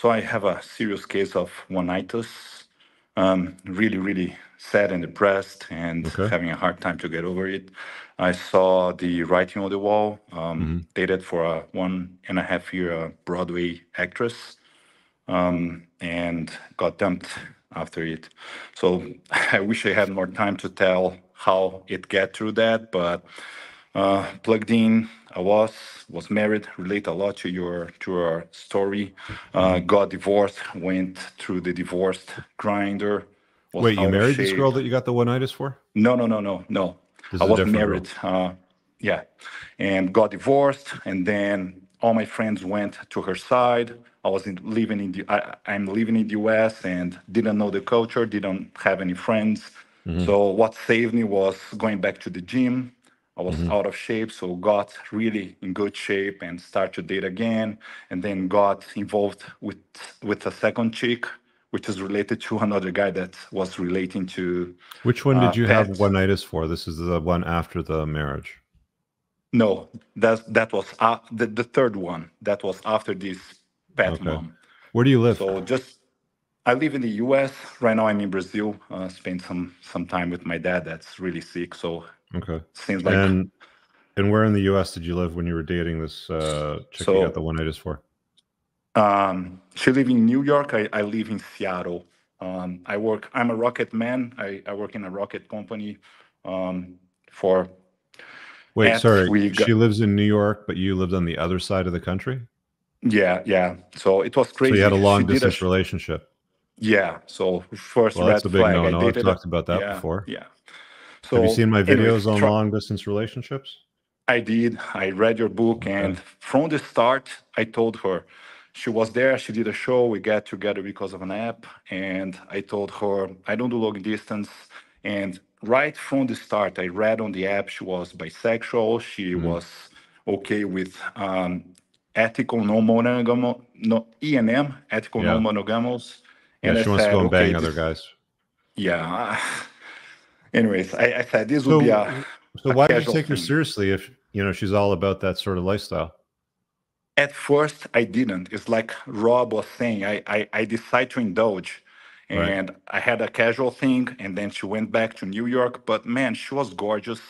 So I have a serious case of Oneitis. Really, really sad and depressed, and Okay. having a hard time to get over it. I saw the writing on the wall, Hmm. dated for a 1.5 year Broadway actress, and got dumped after it. So I wish I had more time to tell how it get through that, but plugged in. I was married. Relate a lot to your story. Hmm. Got divorced. Went through the divorced grinder. Was Wait, you out of married this shape. girl that you got the one-itis for? No, no, no, no, no. This I is a was different married. girl. Yeah, and got divorced, and then all my friends went to her side. Living in I'm living in the U.S. and didn't know the culture, didn't have any friends. Hmm. So what saved me was going back to the gym. I was Hmm. out of shape, so got really in good shape and start to date again, and then got involved with a second chick, which is related to another guy that was relating to Which one did you have pets. one-itis for? This is the one after the marriage. No, that was the third one. That was after this pet Okay. mom. Where do you live? So just I live in the U.S. right now. I'm in Brazil. Spent some time with my dad. That's really sick. So Okay. seems like And where in the U.S. did you live when you were dating this chick you got the so. one-itis for? She live in New York. I live in Seattle. I work. I'm a rocket man. I work in a rocket company. For Wait, at sorry. we got She lives in New York, but you lived on the other side of the country? yeah, yeah. So it was So you had crazy. a She long did a distance relationship. yeah. So first Well, that's red a big flag. I no-no. I've dated a talked about that yeah, before. yeah. Have you So seen my anyways, videos on long distance relationships? I did. I read your book, Okay. and from the start, I told her. She was there. She did a show. We got together because of an app, and I told her I don't do long distance. And right from the start, I read on the app she was bisexual. She Hmm. was okay with ethical non-monogamous, no E&M, ethical Yeah. non-monogamous. Yeah, And I she wants to said, go and okay, bang other this, guys. yeah. Anyways, I said this would be So a why did you casual take her thing. seriously if, she's all about that sort of lifestyle? At first, I didn't. It's like Rob was saying, I decided to indulge. Right. And I had a casual thing, and then she went back to New York. But man, she was gorgeous.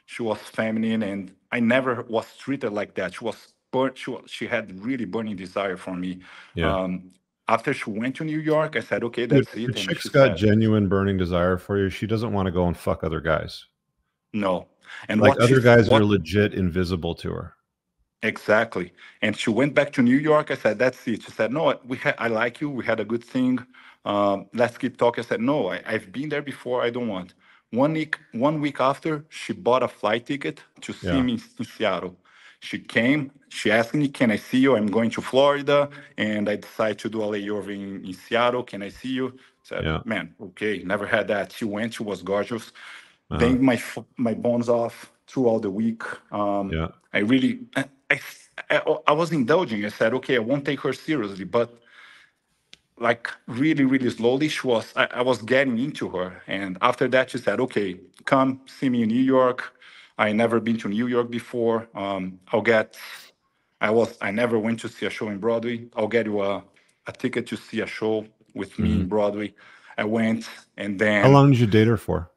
She was feminine, and I never was treated like that. She was burnt. She had really burning desire for me. Yeah. Um, After she went to New York, I said, okay, Dude, that's if a it. And she chick's got said, genuine burning desire for you, she doesn't want to go and fuck other guys. no. And Like what other guys are what legit invisible to her. exactly. And she went back to New York. I said, that's it. She said, no, I like you. We had a good thing. Let's keep talking. I said, no, I've been there before. I don't want. 1 week after, she bought a flight ticket to see Yeah. me in Seattle. She came. She asked me, can I see you? I'm going to Florida. And I decided to do a layover in Seattle. Can I see you? I said, Yeah. man, okay, never had that. She went. She was gorgeous. Uh-huh. Banged my bones off throughout the week. Yeah. I really, I was indulging. I said, okay, I won't take her seriously, but like really, really slowly, I was getting into her. And after that, she said, okay, come see me in New York. I never been to New York before. I never went to see a show in Broadway. I'll get you a ticket to see a show with me Hmm. in Broadway. I went, and How then long did you date her for?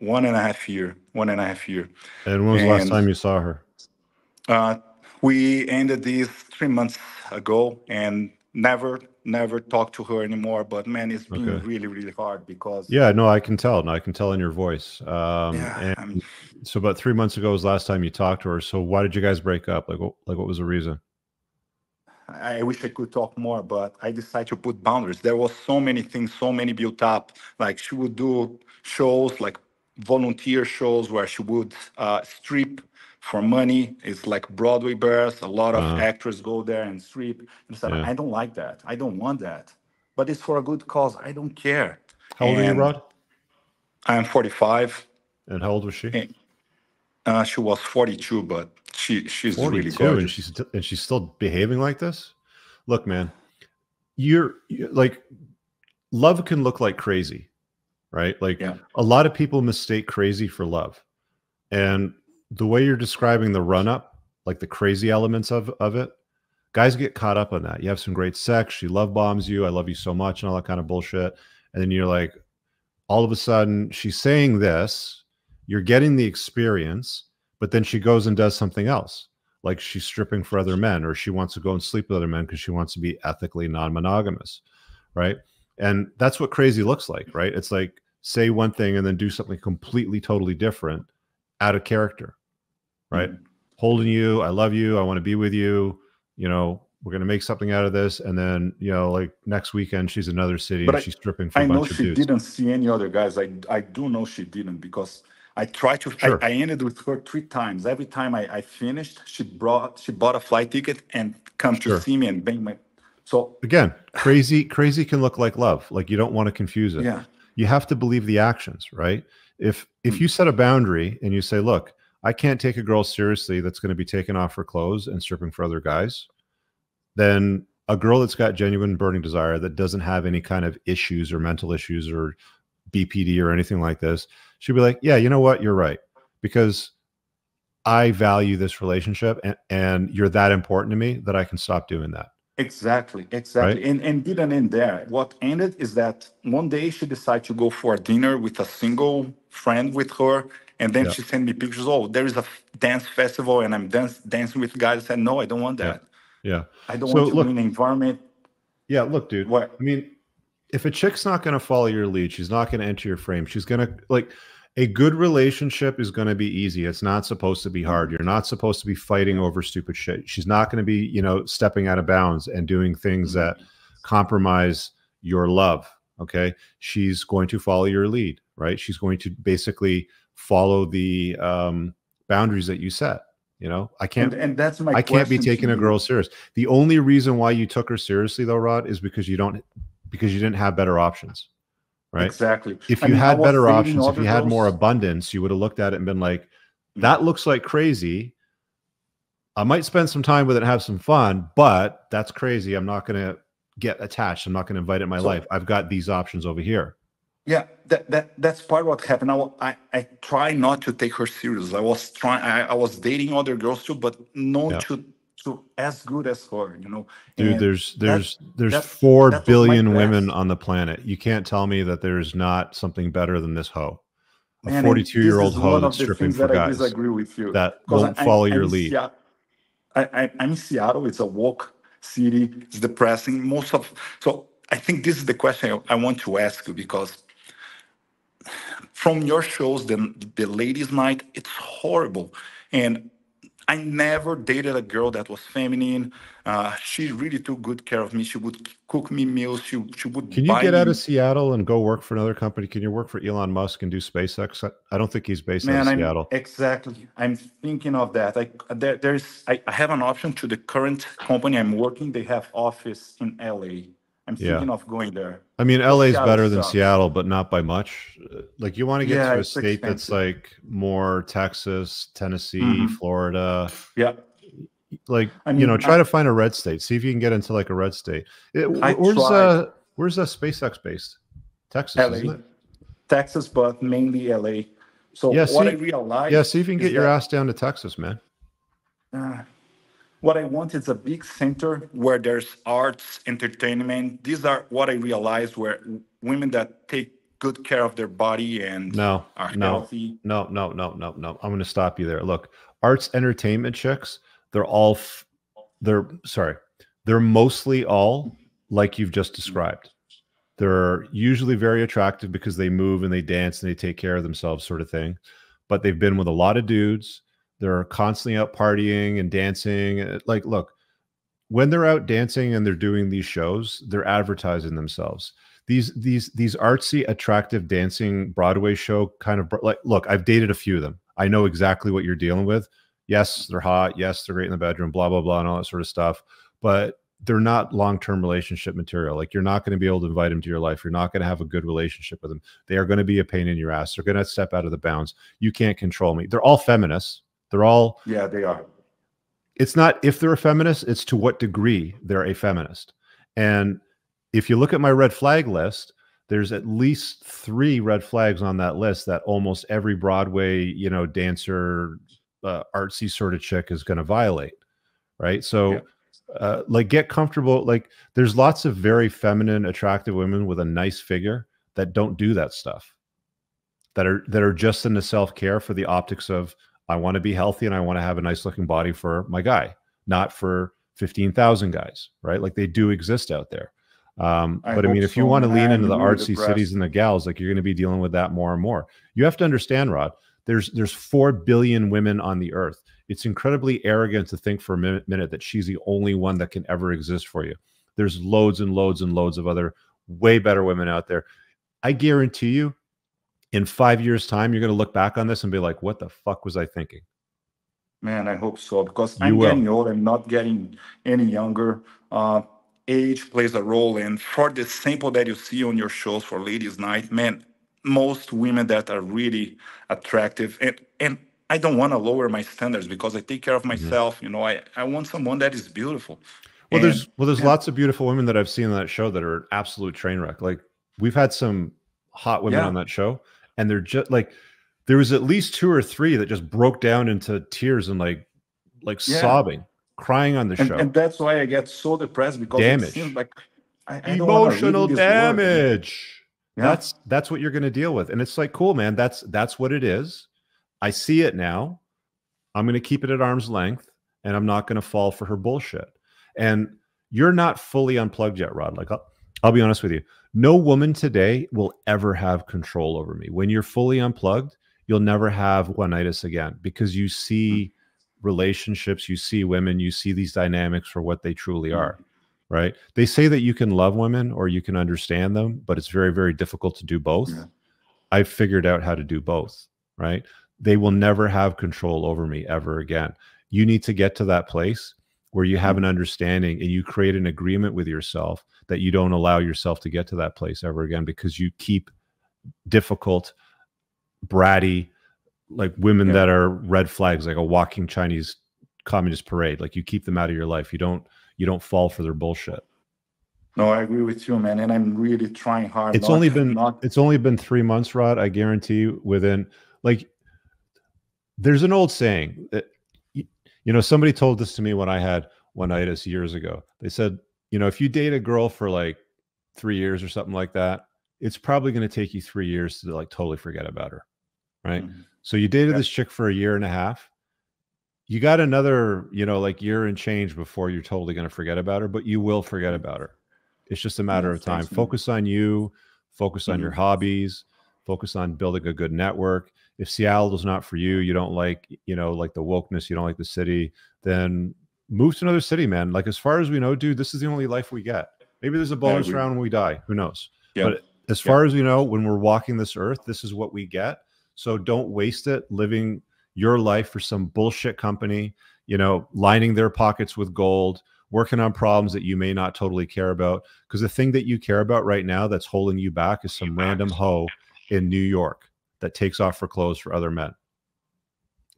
1.5 year, 1.5 year. And when was the last And time you saw her? Uh, we ended this 3 months ago and never talked to her anymore. But man, it's been Okay. really, really hard because Yeah, no, I can tell. No, I can tell in your voice. yeah, And so about 3 months ago was the last time you talked to her. So why did you guys break up? What was the reason? I wish I could talk more, but I decided to put boundaries. There was so many things, so many built up. Like she would do shows, like volunteer shows where she would strip for money. It's like Broadway bears. A lot of Uh-huh. actors go there and strip. And I said, Yeah. I don't like that. I don't want that. But it's for a good cause. I don't care. How old are you, And Rod? I'm 45. And how old was she? And, she was 42, but she's really 42, and gorgeous. she's still behaving like this? Look, man, like love can look like crazy, right? Like Yeah. a lot of people mistake crazy for love. And the way you're describing the run up, like the crazy elements of it, Guys get caught up on that. You have some great sex, she love bombs you, I love you so much, and all that kind of bullshit. And then you're like, all of a sudden she's saying this, you're getting the experience, but then she goes and does something else. Like she's stripping for other men, or she wants to go and sleep with other men because she wants to be ethically non-monogamous, right? And that's what crazy looks like, right? It's like say one thing and then do something completely, totally different out of character, right? Mm-hmm. Holding you, I love you, I want to be with you, you know, we're going to make something out of this. And then, you know, like next weekend, she's in another city and she's stripping for a bunch of dudes. I know she didn't see any other guys. I do know she didn't, because I tried to, sure. I ended with her 3 times. Every time I finished, she bought a flight ticket and come sure. to see me and bang my, so. Again, crazy can look like love. Like you don't want to confuse it. Yeah. You have to believe the actions, right? If you set a boundary and you say, look, I can't take a girl seriously that's going to be taking off her clothes and stripping for other guys, then a girl that's got genuine burning desire, that doesn't have any kind of issues or mental issues or BPD or anything like this, she'll be like, yeah, you know what? You're right. Because I value this relationship and you're that important to me that I can stop doing that. Exactly. Right? And didn't end there. What ended is that one day she decided to go for a dinner with a single friend with her. And then she sent me pictures. Oh, there is a dance festival and I'm dancing with guys. I said, no, I don't want that. Yeah. I don't want to be in an environment. Yeah, look, dude. I mean, if a chick's not going to follow your lead, she's not going to enter your frame. She's going to, like, a good relationship is going to be easy. It's not supposed to be hard. You're not supposed to be fighting over stupid shit. She's not going to be, you know, stepping out of bounds and doing things that compromise your love. Okay. She's going to follow your lead, right? She's going to basically follow the boundaries that you set. You know, I can't, and that's my I can't be taking a girl serious. The only reason why you took her seriously though, Rod, is because you didn't have better options, right? Exactly. If you had better options, if you had more abundance, you would have looked at it and been like, that looks like crazy. I might spend some time with it and have some fun, but that's crazy. I'm not going to get attached. I'm not going to invite it in my life. I've got these options over here. Yeah, that's part of what happened. I try not to take her serious. I was dating other girls too, but not to as good as her, you know. Dude, there's 4 billion women on the planet. You can't tell me that there's not something better than this hoe. A 42-year-old hoe that's stripping for guys. I disagree with you. That won't follow your lead. I'm in Seattle. It's a woke city. It's depressing. So I think this is the question I want to ask you, because from your shows, the ladies' night, it's horrible. And I never dated a girl that was feminine. She really took good care of me. She would cook me meals. She would. Can you get out of Seattle and go work for another company? Can you work for Elon Musk and do SpaceX? I don't think he's based in Seattle. Exactly. I'm thinking of that. I have an option to the current company I'm working. They have office in LA. I'm thinking of going there. I mean, LA is better than Seattle, but not by much. Like, you want to get to a state that's like more Texas, Tennessee, Florida. Yeah. Like, you know, try to find a red state. See if you can get into like a red state. Where's SpaceX based? Texas, isn't it? Texas, but mainly LA. So what I realized. Yeah, see if you can get your ass down to Texas, man. What I want is a big center where there's arts, entertainment. These are what I realized, where women that take good care of their body and are healthy. No. I'm going to stop you there. Look, arts, entertainment chicks, they're mostly all like you've just described. They're usually very attractive because they move and they dance and they take care of themselves, sort of thing. But they've been with a lot of dudes. They're constantly out partying and dancing. Like, look, when they're out dancing and they're doing these shows, they're advertising themselves. These artsy, attractive dancing Broadway show kind of, like, look, I've dated a few of them. I know exactly what you're dealing with. Yes, they're hot. Yes, they're great in the bedroom, blah, blah, blah, and all that sort of stuff. But they're not long-term relationship material. Like, you're not going to be able to invite them to your life. You're not going to have a good relationship with them. They are going to be a pain in your ass. They're going to step out of the bounds. You can't control me. They're all feminists. They're all, yeah, they are. It's not if they're a feminist, it's to what degree they're a feminist. And if you look at my red flag list, there's at least 3 red flags on that list that almost every Broadway, you know, dancer, artsy sort of chick is going to violate. Right. So Like get comfortable. Like there's lots of very feminine, attractive women with a nice figure that don't do that stuff. That are just into self-care for the optics of I want to be healthy and I want to have a nice looking body for my guy, not for 15,000 guys, right? Like they do exist out there. But I mean, if you want to lean into the really artsy cities and the gals, like you're going to be dealing with that more and more. You have to understand, Rod, there's 4 billion women on the earth. It's incredibly arrogant to think for a minute that she's the only one that can ever exist for you. There's loads and loads and loads of other way better women out there. I guarantee you, in 5 years' time, you're going to look back on this and be like, what the fuck was I thinking? Man, I hope so, because You I'm will. getting old. I'm not getting any younger. Age plays a role. And for the sample that you see on your shows for Ladies Night, man, most women that are really attractive. And I don't want to lower my standards because I take care of myself. You know, I want someone that is beautiful. Well, And there's man, lots of beautiful women that I've seen on that show that are an absolute train wreck. Like we've had some hot women yeah, on that show, and they're just like there was at least 2 or 3 that just broke down into tears and like yeah. sobbing, crying on the show. And that's why I get so depressed, because it seems Damage. like I don't want to live Emotional in this world. damage. Yeah. That's what you're going to deal with. And it's like, cool, man. That's what it is. I see it now. I'm going to keep it at arm's length and I'm not going to fall for her bullshit. And you're not fully unplugged yet, Rod. Like I'll be honest with you. No woman today will ever have control over me. When you're fully unplugged, you'll never have Oneitis again, because you see relationships, you see women, you see these dynamics for what they truly are, right? They say that you can love women or you can understand them, but it's very, very difficult to do both. Yeah. I've figured out how to do both, right? They will never have control over me ever again. You need to get to that place where you have an understanding and you create an agreement with yourself that you don't allow yourself to get to that place ever again, because you keep difficult, bratty, like women that are red flags, like a walking Chinese communist parade. Like you keep them out of your life. You don't fall for their bullshit. No, I agree with you, man. And I'm really trying hard. It's only been 3 months, Rod. I guarantee you, within like, there's an old saying that, you know, somebody told this to me when I had Oneitis years ago. They said, you know, if you date a girl for like 3 years or something like that, it's probably going to take you 3 years to like totally forget about her. Right. So you dated this chick for a year and a half. You got another, you know, like year and change before you're totally going to forget about her, but you will forget about her. It's just a matter of time. Focus on you, focus on your hobbies, focus on building a good network. If Seattle is not for you, you don't like, you know, like the wokeness, you don't like the city, then move to another city, man. Like, as far as we know, dude, this is the only life we get. Maybe there's a bonus round when we die. Who knows? But as far as we know, when we're walking this earth, this is what we get. So don't waste it living your life for some bullshit company, you know, lining their pockets with gold, working on problems that you may not totally care about. Because the thing that you care about right now that's holding you back is some random hoe in New York that takes off her clothes for other men.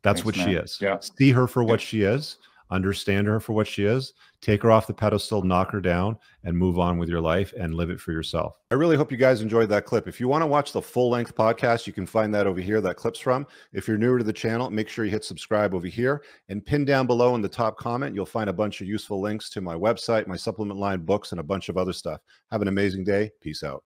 That's what she is. See her for what she is. Understand her for what she is, take her off the pedestal, knock her down, and move on with your life and live it for yourself. I really hope you guys enjoyed that clip. If you want to watch the full-length podcast, you can find that over here, that clip's from. If you're newer to the channel, make sure you hit subscribe over here, and pin down below in the top comment, you'll find a bunch of useful links to my website, my supplement line, books, and a bunch of other stuff. Have an amazing day. Peace out.